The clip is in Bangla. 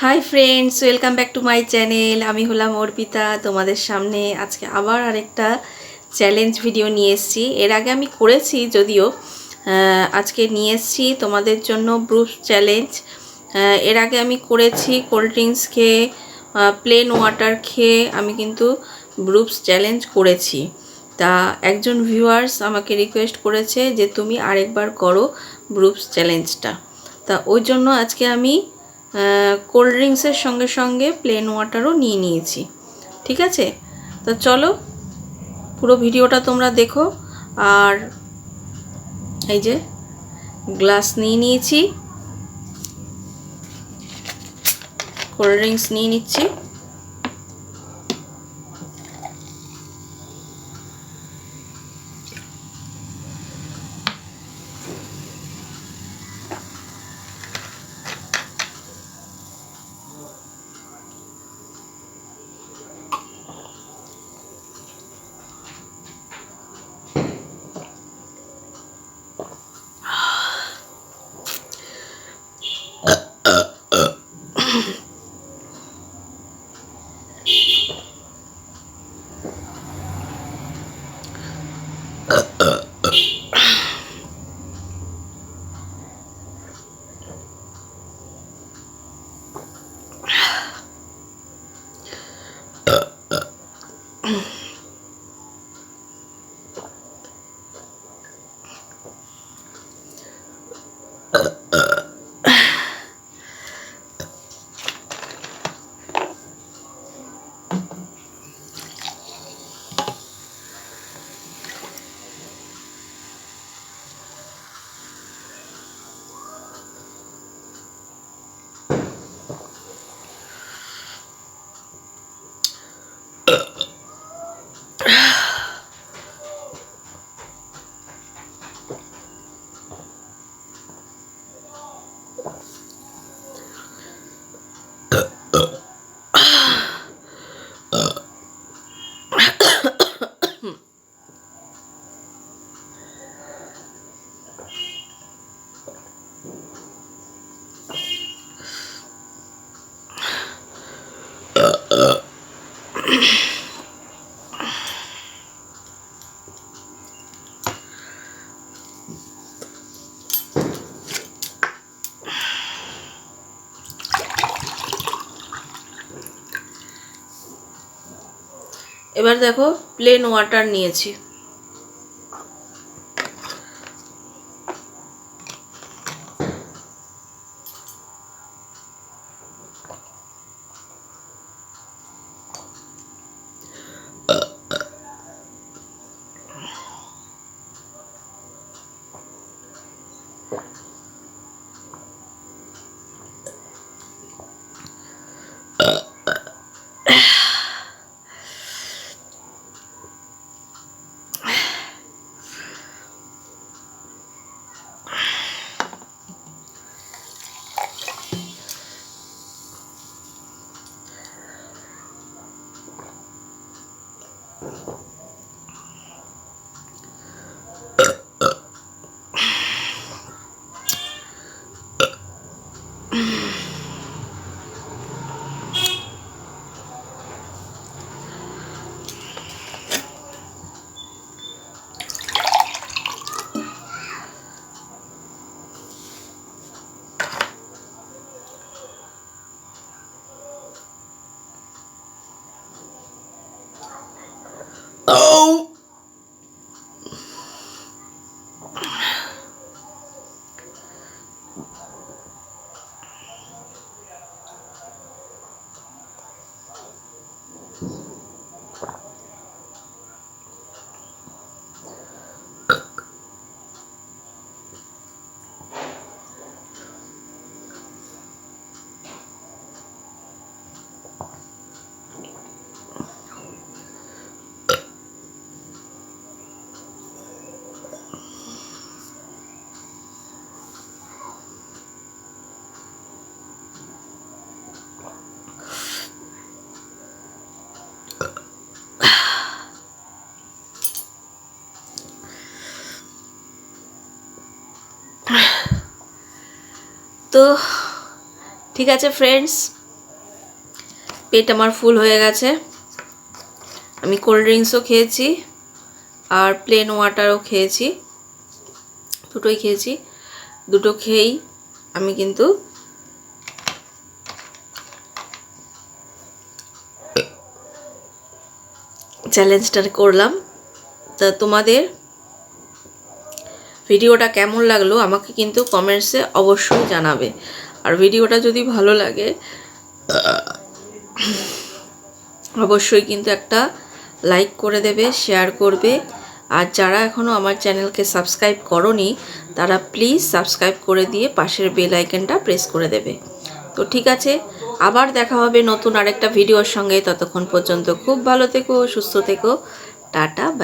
Hi friends, welcome back to my channel. আমি হলাম অর্পিতা। তোমাদের সামনে আজকে আবার আরেকটা চ্যালেঞ্জ ভিডিও নিয়ে এসেছি। এর আগে আমি করেছি যদিও, আজকে নিয়ে এসেছি তোমাদের জন্য ব্রুপস চ্যালেঞ্জ। এর আগে আমি করেছি কোল্ড ড্রিঙ্কস খেয়ে, প্লেন ওয়াটার খেয়ে আমি কিন্তু ব্রুপস চ্যালেঞ্জ করেছি। তা একজন ভিউয়ার্স আমাকে রিকোয়েস্ট করেছে যে তুমি আরেকবার করো ব্রুপস চ্যালেঞ্জটা। তা ওই জন্য আজকে আমি কোল্ড ড্রিঙ্কসের সঙ্গে সঙ্গে প্লেন ওয়াটারও নিয়ে নিয়েছি। ঠিক আছে, তো চলো পুরো ভিডিওটা তোমরা দেখো। আর এই যে গ্লাস নিয়ে নিয়েছি, কোল্ড ড্রিঙ্কস নিয়ে নিচ্ছি। এবার দেখো প্লেন ওয়াটার নিয়েছি। তো ঠিক আছে ফ্রেন্ডস, পেট আমার ফুল হয়ে গেছে। আমি কোল্ড ড্রিঙ্কসও খেয়েছি আর প্লেন ওয়াটারও খেয়েছি, দুটোই খেয়েছি। দুটো খেয়েই আমি কিন্তু চ্যালেঞ্জটা করলাম। তা তোমাদের ভিডিওটা কেমন লাগলো আমাকে কিন্তু কমেন্টসে অবশ্যই জানাবে। আর ভিডিওটা যদি ভালো লাগে অবশ্যই কিন্তু একটা লাইক করে দেবে, শেয়ার করবে। আর যারা এখনও আমার চ্যানেলকে সাবস্ক্রাইব করোনি তারা প্লিজ সাবস্ক্রাইব করে দিয়ে পাশের বেল আইকনটা প্রেস করে দেবে। তো ঠিক আছে, আবার দেখা হবে নতুন আরেকটা ভিডিওর সঙ্গে। ততক্ষণ পর্যন্ত খুব ভালো থেকো, সুস্থ থেকো, টাটা।